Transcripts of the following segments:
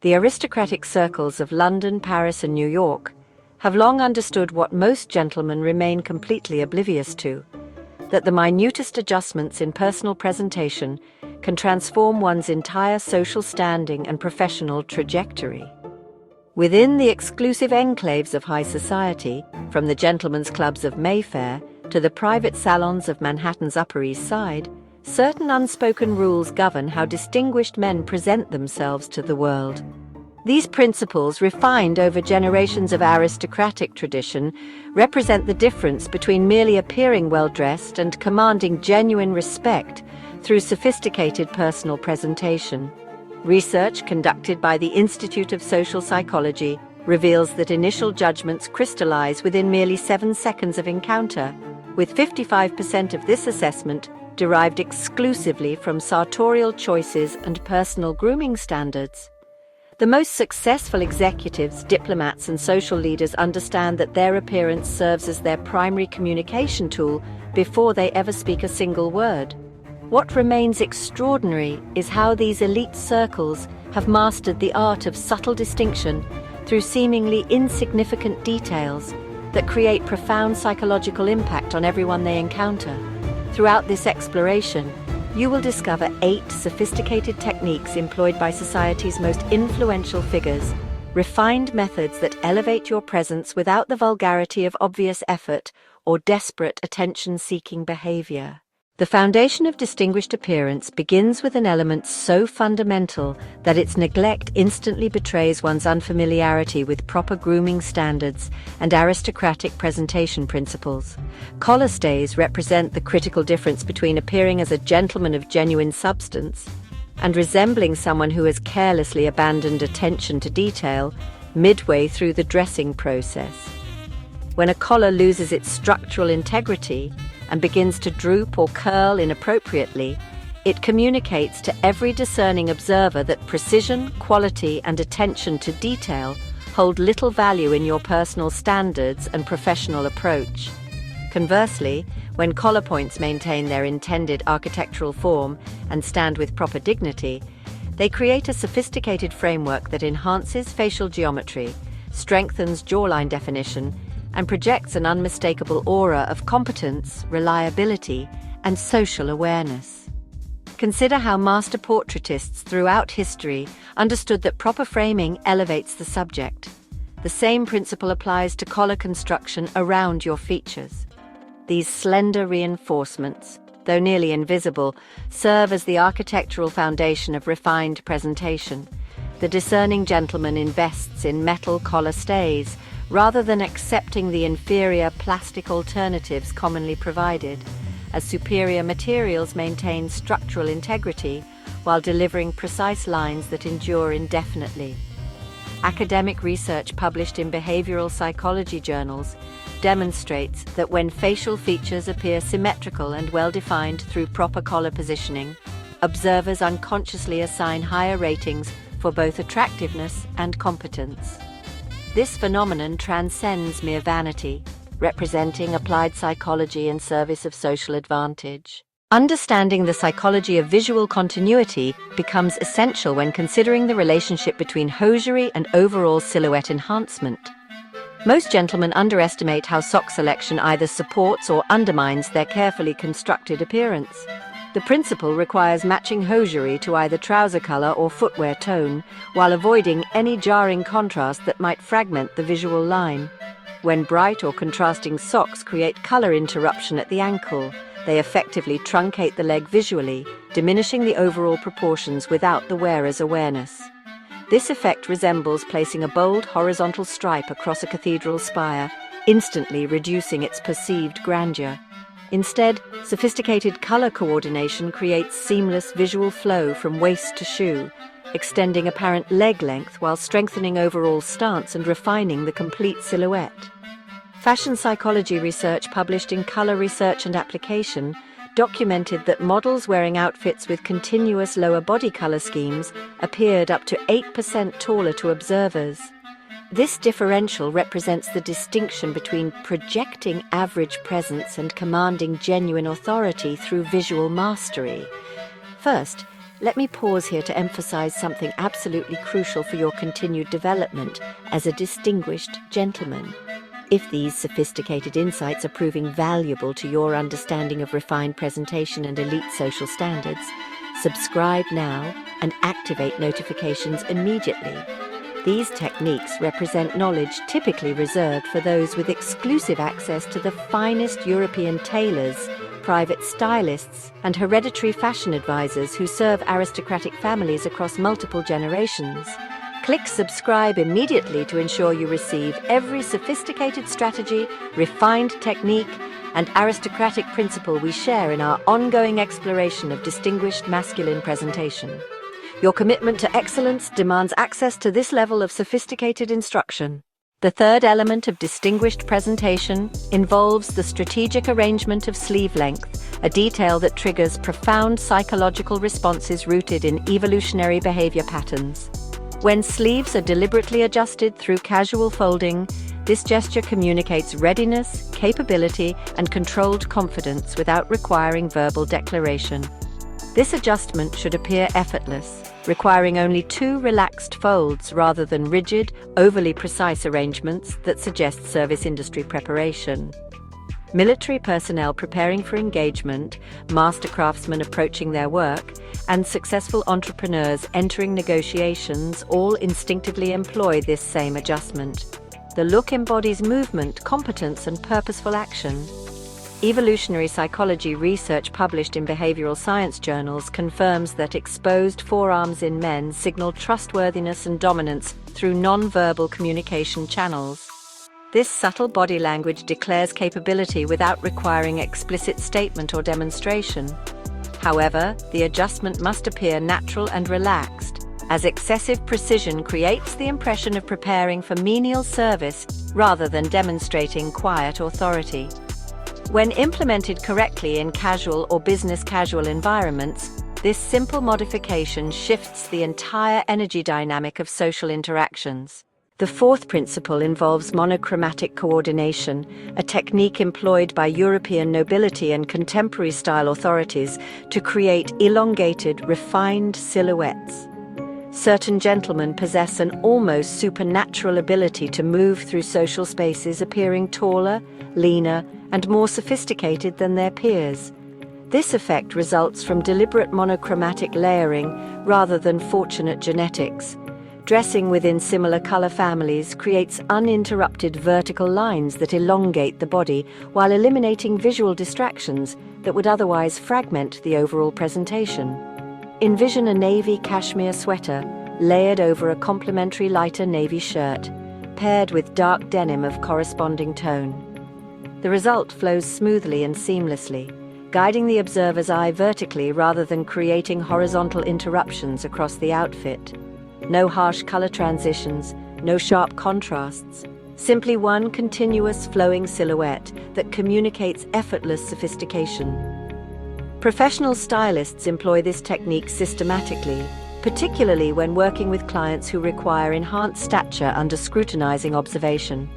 The aristocratic circles of London, Paris, and New York have long understood what most gentlemen remain completely oblivious to, that the minutest adjustments in personal presentation can transform one's entire social standing and professional trajectory. Within the exclusive enclaves of high society, from the gentlemen's clubs of Mayfair to the private salons of Manhattan's Upper East Side, certain unspoken rules govern how distinguished men present themselves to the world. These principles, refined over generations of aristocratic tradition, represent the difference between merely appearing well-dressed and commanding genuine respect through sophisticated personal presentation. Research conducted by the Institute of Social Psychology reveals that initial judgments crystallize within merely 7 seconds of encounter, with 55% of this assessment derived exclusively from sartorial choices and personal grooming standards. The most successful executives, diplomats, and social leaders understand that their appearance serves as their primary communication tool before they ever speak a single word. What remains extraordinary is how these elite circles have mastered the art of subtle distinction through seemingly insignificant details that create profound psychological impact on everyone they encounter. Throughout this exploration, you will discover 8 sophisticated techniques employed by society's most influential figures, refined methods that elevate your presence without the vulgarity of obvious effort or desperate attention-seeking behavior. The foundation of distinguished appearance begins with an element so fundamental that its neglect instantly betrays one's unfamiliarity with proper grooming standards and aristocratic presentation principles. Collar stays represent the critical difference between appearing as a gentleman of genuine substance and resembling someone who has carelessly abandoned attention to detail midway through the dressing process. When a collar loses its structural integrity and begins to droop or curl inappropriately, it communicates to every discerning observer that precision, quality, and attention to detail hold little value in your personal standards and professional approach. Conversely, when collar points maintain their intended architectural form and stand with proper dignity, they create a sophisticated framework that enhances facial geometry, strengthens jawline definition, and projects an unmistakable aura of competence, reliability, and social awareness. Consider how master portraitists throughout history understood that proper framing elevates the subject. The same principle applies to collar construction around your features. These slender reinforcements, though nearly invisible, serve as the architectural foundation of refined presentation. The discerning gentleman invests in metal collar stays, rather than accepting the inferior plastic alternatives commonly provided, as superior materials maintain structural integrity while delivering precise lines that endure indefinitely. Academic research published in behavioral psychology journals demonstrates that when facial features appear symmetrical and well-defined through proper collar positioning, observers unconsciously assign higher ratings for both attractiveness and competence. This phenomenon transcends mere vanity, representing applied psychology in service of social advantage. Understanding the psychology of visual continuity becomes essential when considering the relationship between hosiery and overall silhouette enhancement. Most gentlemen underestimate how sock selection either supports or undermines their carefully constructed appearance. The principle requires matching hosiery to either trouser color or footwear tone, while avoiding any jarring contrast that might fragment the visual line. When bright or contrasting socks create color interruption at the ankle, they effectively truncate the leg visually, diminishing the overall proportions without the wearer's awareness. This effect resembles placing a bold horizontal stripe across a cathedral spire, instantly reducing its perceived grandeur. Instead, sophisticated color coordination creates seamless visual flow from waist to shoe, extending apparent leg length while strengthening overall stance and refining the complete silhouette. Fashion psychology research published in Color Research and Application documented that models wearing outfits with continuous lower body color schemes appeared up to 8% taller to observers. This differential represents the distinction between projecting average presence and commanding genuine authority through visual mastery. First, let me pause here to emphasize something absolutely crucial for your continued development as a distinguished gentleman. If these sophisticated insights are proving valuable to your understanding of refined presentation and elite social standards, subscribe now and activate notifications immediately. These techniques represent knowledge typically reserved for those with exclusive access to the finest European tailors, private stylists, and hereditary fashion advisors who serve aristocratic families across multiple generations. Click subscribe immediately to ensure you receive every sophisticated strategy, refined technique, and aristocratic principle we share in our ongoing exploration of distinguished masculine presentation. Your commitment to excellence demands access to this level of sophisticated instruction. The third element of distinguished presentation involves the strategic arrangement of sleeve length, a detail that triggers profound psychological responses rooted in evolutionary behavior patterns. When sleeves are deliberately adjusted through casual folding, this gesture communicates readiness, capability, and controlled confidence without requiring verbal declaration. This adjustment should appear effortless, requiring only 2 relaxed folds rather than rigid, overly precise arrangements that suggest service industry preparation. Military personnel preparing for engagement, master craftsmen approaching their work, and successful entrepreneurs entering negotiations all instinctively employ this same adjustment. The look embodies movement, competence, and purposeful action. Evolutionary psychology research published in behavioral science journals confirms that exposed forearms in men signal trustworthiness and dominance through non-verbal communication channels. This subtle body language declares capability without requiring explicit statement or demonstration. However, the adjustment must appear natural and relaxed, as excessive precision creates the impression of preparing for menial service rather than demonstrating quiet authority. When implemented correctly in casual or business casual environments, this simple modification shifts the entire energy dynamic of social interactions. The fourth principle involves monochromatic coordination, a technique employed by European nobility and contemporary style authorities to create elongated, refined silhouettes. Certain gentlemen possess an almost supernatural ability to move through social spaces appearing taller, leaner, and more sophisticated than their peers. This effect results from deliberate monochromatic layering rather than fortunate genetics. Dressing within similar color families creates uninterrupted vertical lines that elongate the body while eliminating visual distractions that would otherwise fragment the overall presentation. Envision a navy cashmere sweater layered over a complementary lighter navy shirt, paired with dark denim of corresponding tone. The result flows smoothly and seamlessly, guiding the observer's eye vertically rather than creating horizontal interruptions across the outfit. No harsh color transitions, no sharp contrasts, simply one continuous flowing silhouette that communicates effortless sophistication. Professional stylists employ this technique systematically, particularly when working with clients who require enhanced stature under scrutinizing observation.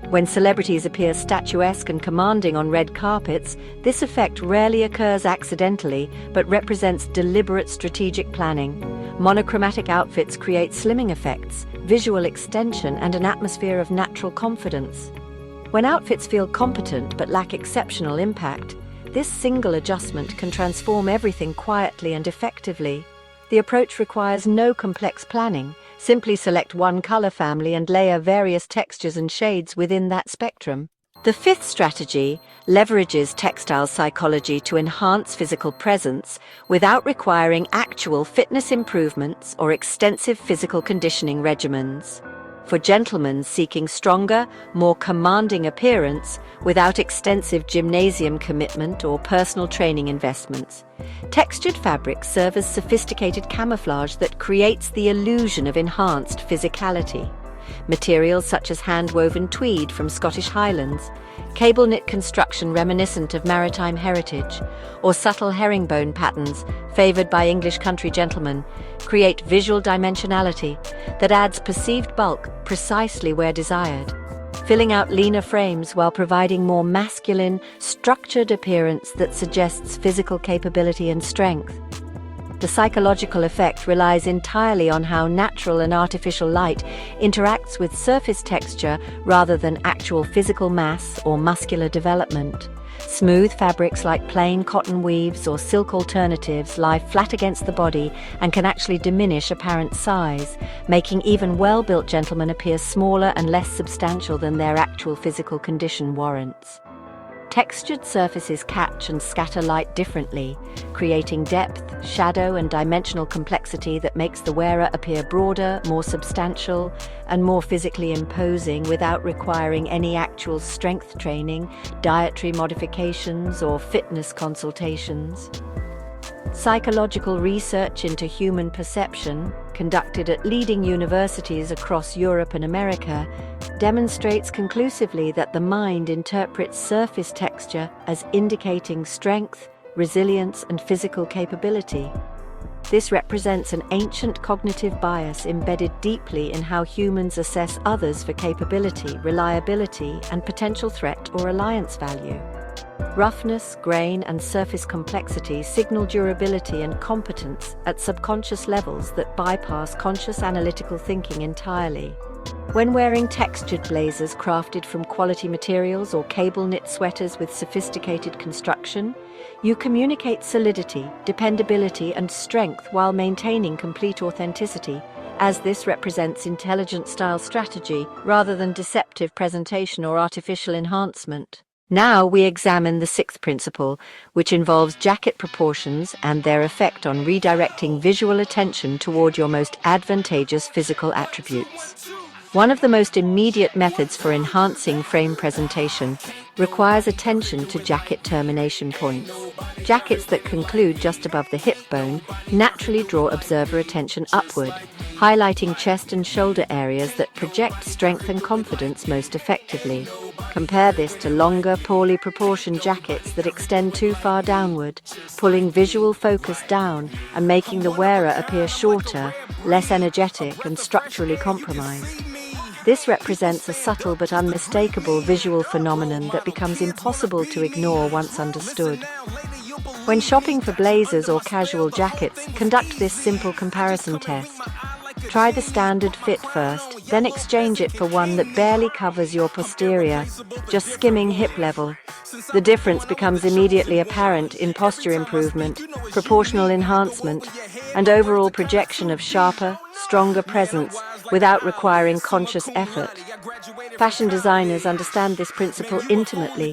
When celebrities appear statuesque and commanding on red carpets, this effect rarely occurs accidentally, but represents deliberate strategic planning. Monochromatic outfits create slimming effects, visual extension, and an atmosphere of natural confidence. When outfits feel competent but lack exceptional impact, this single adjustment can transform everything quietly and effectively. The approach requires no complex planning. Simply select one color family and layer various textures and shades within that spectrum. The fifth strategy leverages textile psychology to enhance physical presence without requiring actual fitness improvements or extensive physical conditioning regimens. For gentlemen seeking stronger, more commanding appearance without extensive gymnasium commitment or personal training investments, textured fabrics serve as sophisticated camouflage that creates the illusion of enhanced physicality. Materials such as hand-woven tweed from Scottish Highlands, cable-knit construction reminiscent of maritime heritage, or subtle herringbone patterns favoured by English country gentlemen create visual dimensionality that adds perceived bulk precisely where desired, filling out leaner frames while providing more masculine, structured appearance that suggests physical capability and strength. The psychological effect relies entirely on how natural and artificial light interacts with surface texture rather than actual physical mass or muscular development. Smooth fabrics like plain cotton weaves or silk alternatives lie flat against the body and can actually diminish apparent size, making even well-built gentlemen appear smaller and less substantial than their actual physical condition warrants. Textured surfaces catch and scatter light differently, creating depth, shadow, and dimensional complexity that makes the wearer appear broader, more substantial, and more physically imposing without requiring any actual strength training, dietary modifications, or fitness consultations. Psychological research into human perception, conducted at leading universities across Europe and America, demonstrates conclusively that the mind interprets surface texture as indicating strength, resilience, and physical capability. This represents an ancient cognitive bias embedded deeply in how humans assess others for capability, reliability, and potential threat or alliance value. Roughness, grain, and surface complexity signal durability and competence at subconscious levels that bypass conscious analytical thinking entirely. When wearing textured blazers crafted from quality materials or cable-knit sweaters with sophisticated construction, you communicate solidity, dependability, and strength while maintaining complete authenticity, as this represents intelligent style strategy rather than deceptive presentation or artificial enhancement. Now we examine the sixth principle, which involves jacket proportions and their effect on redirecting visual attention toward your most advantageous physical attributes. One of the most immediate methods for enhancing frame presentation requires attention to jacket termination points. Jackets that conclude just above the hip bone naturally draw observer attention upward, highlighting chest and shoulder areas that project strength and confidence most effectively. Compare this to longer, poorly proportioned jackets that extend too far downward, pulling visual focus down and making the wearer appear shorter, less energetic, and structurally compromised. This represents a subtle but unmistakable visual phenomenon that becomes impossible to ignore once understood. When shopping for blazers or casual jackets, conduct this simple comparison test. Try the standard fit first, then exchange it for one that barely covers your posterior, just skimming hip level. The difference becomes immediately apparent in posture improvement, proportional enhancement, and overall projection of sharper, stronger presence without requiring conscious effort. Fashion designers understand this principle intimately,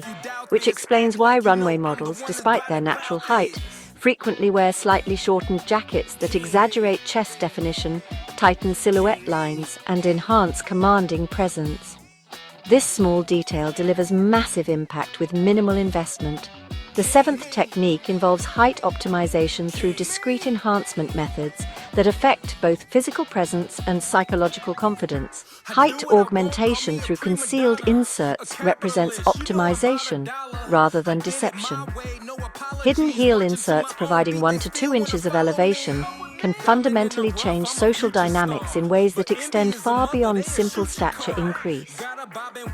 which explains why runway models, despite their natural height, frequently wear slightly shortened jackets that exaggerate chest definition, tighten silhouette lines, and enhance commanding presence. This small detail delivers massive impact with minimal investment. The seventh technique involves height optimization through discrete enhancement methods that affect both physical presence and psychological confidence. Height augmentation through concealed inserts represents optimization rather than deception. Hidden heel inserts providing 1 to 2 inches of elevation can fundamentally change social dynamics in ways that extend far beyond simple stature increase.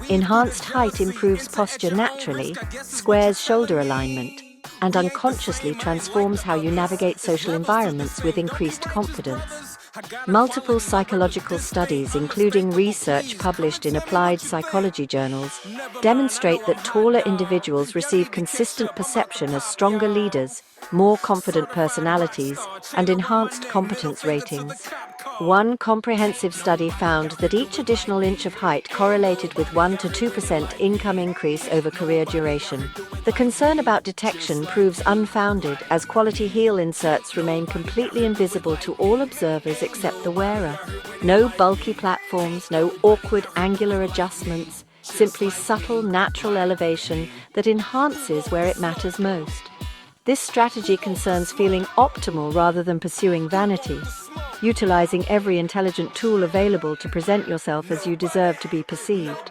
Enhanced height improves posture naturally, squares shoulder alignment, and unconsciously transforms how you navigate social environments with increased confidence. Multiple psychological studies, including research published in applied psychology journals, demonstrate that taller individuals receive consistent perception as stronger leaders, more confident personalities, and enhanced competence ratings. One comprehensive study found that each additional inch of height correlated with 1 to 2% income increase over career duration. The concern about detection proves unfounded, as quality heel inserts remain completely invisible to all observers except the wearer. No bulky platforms, no awkward angular adjustments, simply subtle, natural elevation that enhances where it matters most. This strategy concerns feeling optimal rather than pursuing vanity, utilizing every intelligent tool available to present yourself as you deserve to be perceived.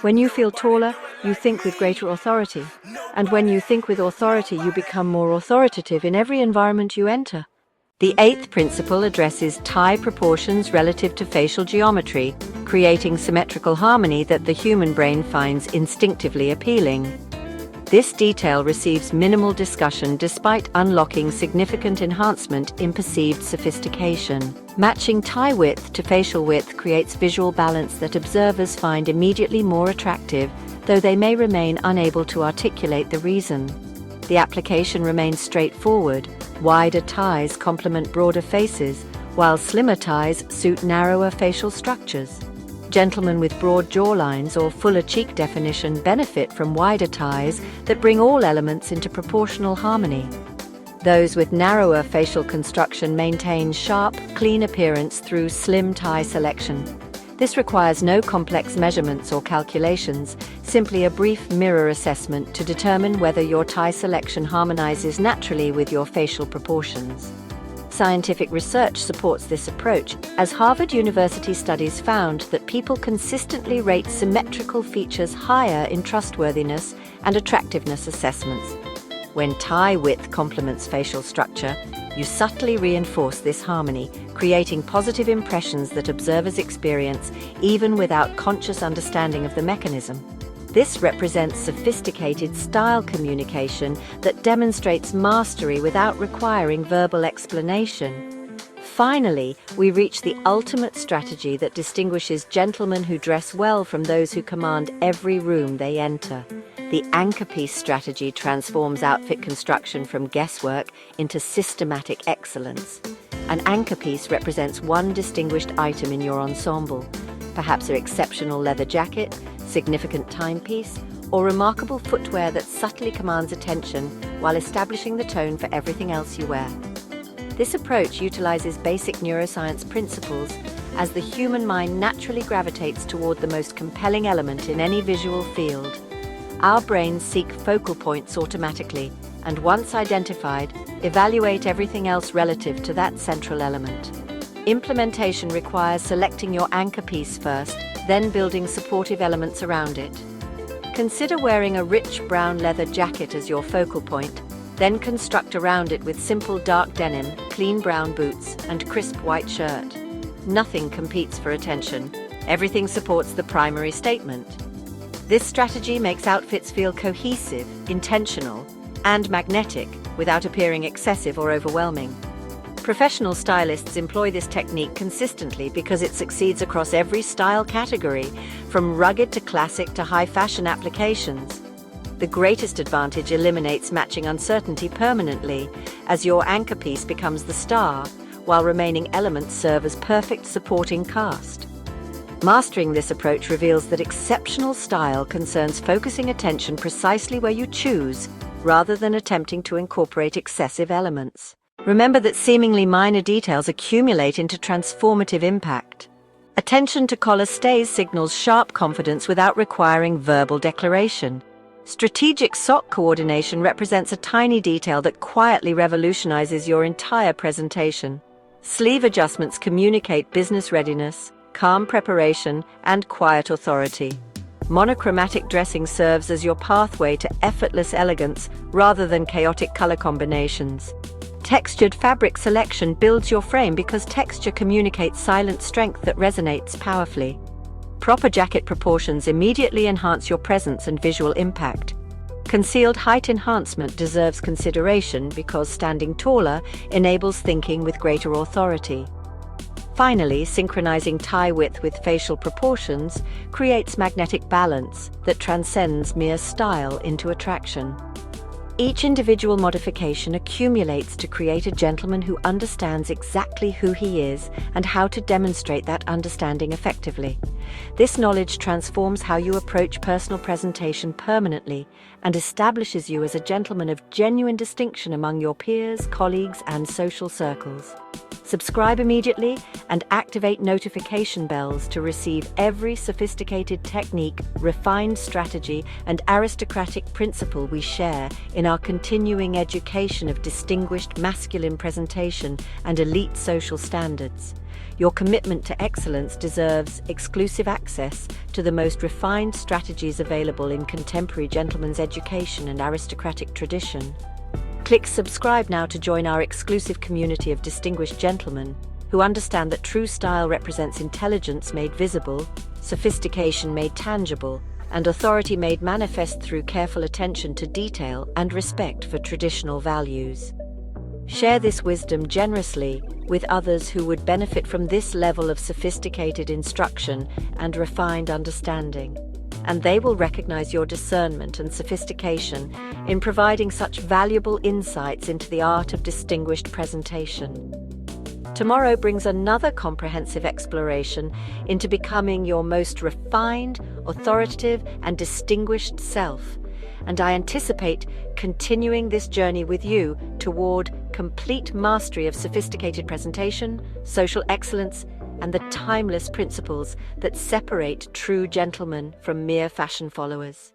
When you feel taller, you think with greater authority, and when you think with authority, you become more authoritative in every environment you enter. The eighth principle addresses thigh proportions relative to facial geometry, creating symmetrical harmony that the human brain finds instinctively appealing. This detail receives minimal discussion despite unlocking significant enhancement in perceived sophistication. Matching tie width to facial width creates visual balance that observers find immediately more attractive, though they may remain unable to articulate the reason. The application remains straightforward. Wider ties complement broader faces, while slimmer ties suit narrower facial structures. Gentlemen with broad jawlines or fuller cheek definition benefit from wider ties that bring all elements into proportional harmony. Those with narrower facial construction maintain sharp, clean appearance through slim tie selection. This requires no complex measurements or calculations, simply a brief mirror assessment to determine whether your tie selection harmonizes naturally with your facial proportions. Scientific research supports this approach, as Harvard University studies found that people consistently rate symmetrical features higher in trustworthiness and attractiveness assessments. When tie width complements facial structure, you subtly reinforce this harmony, creating positive impressions that observers experience even without conscious understanding of the mechanism. This represents sophisticated style communication that demonstrates mastery without requiring verbal explanation. Finally, we reach the ultimate strategy that distinguishes gentlemen who dress well from those who command every room they enter. The anchor piece strategy transforms outfit construction from guesswork into systematic excellence. An anchor piece represents one distinguished item in your ensemble, perhaps an exceptional leather jacket, significant timepiece, or remarkable footwear that subtly commands attention while establishing the tone for everything else you wear. This approach utilizes basic neuroscience principles, as the human mind naturally gravitates toward the most compelling element in any visual field. Our brains seek focal points automatically, and once identified, evaluate everything else relative to that central element. Implementation requires selecting your anchor piece first, then building supportive elements around it. Consider wearing a rich brown leather jacket as your focal point, then construct around it with simple dark denim, clean brown boots, and crisp white shirt. Nothing competes for attention. Everything supports the primary statement. This strategy makes outfits feel cohesive, intentional, and magnetic without appearing excessive or overwhelming. Professional stylists employ this technique consistently because it succeeds across every style category, from rugged to classic to high-fashion applications. The greatest advantage eliminates matching uncertainty permanently, as your anchor piece becomes the star, while remaining elements serve as perfect supporting cast. Mastering this approach reveals that exceptional style concerns focusing attention precisely where you choose, rather than attempting to incorporate excessive elements. Remember that seemingly minor details accumulate into transformative impact. Attention to collar stays signals sharp confidence without requiring verbal declaration. Strategic sock coordination represents a tiny detail that quietly revolutionizes your entire presentation. Sleeve adjustments communicate business readiness, calm preparation, and quiet authority. Monochromatic dressing serves as your pathway to effortless elegance rather than chaotic color combinations. Textured fabric selection builds your frame because texture communicates silent strength that resonates powerfully. Proper jacket proportions immediately enhance your presence and visual impact. Concealed height enhancement deserves consideration because standing taller enables thinking with greater authority. Finally, synchronizing tie width with facial proportions creates magnetic balance that transcends mere style into attraction. Each individual modification accumulates to create a gentleman who understands exactly who he is and how to demonstrate that understanding effectively. This knowledge transforms how you approach personal presentation permanently and establishes you as a gentleman of genuine distinction among your peers, colleagues, and social circles. Subscribe immediately and activate notification bells to receive every sophisticated technique, refined strategy, and aristocratic principle we share in our continuing education of distinguished masculine presentation and elite social standards. Your commitment to excellence deserves exclusive access to the most refined strategies available in contemporary gentleman's education and aristocratic tradition. Click subscribe now to join our exclusive community of distinguished gentlemen who understand that true style represents intelligence made visible, sophistication made tangible, and authority made manifest through careful attention to detail and respect for traditional values. Share this wisdom generously with others who would benefit from this level of sophisticated instruction and refined understanding, and they will recognize your discernment and sophistication in providing such valuable insights into the art of distinguished presentation. Tomorrow brings another comprehensive exploration into becoming your most refined, authoritative, and distinguished self, and I anticipate continuing this journey with you toward complete mastery of sophisticated presentation, social excellence, and the timeless principles that separate true gentlemen from mere fashion followers.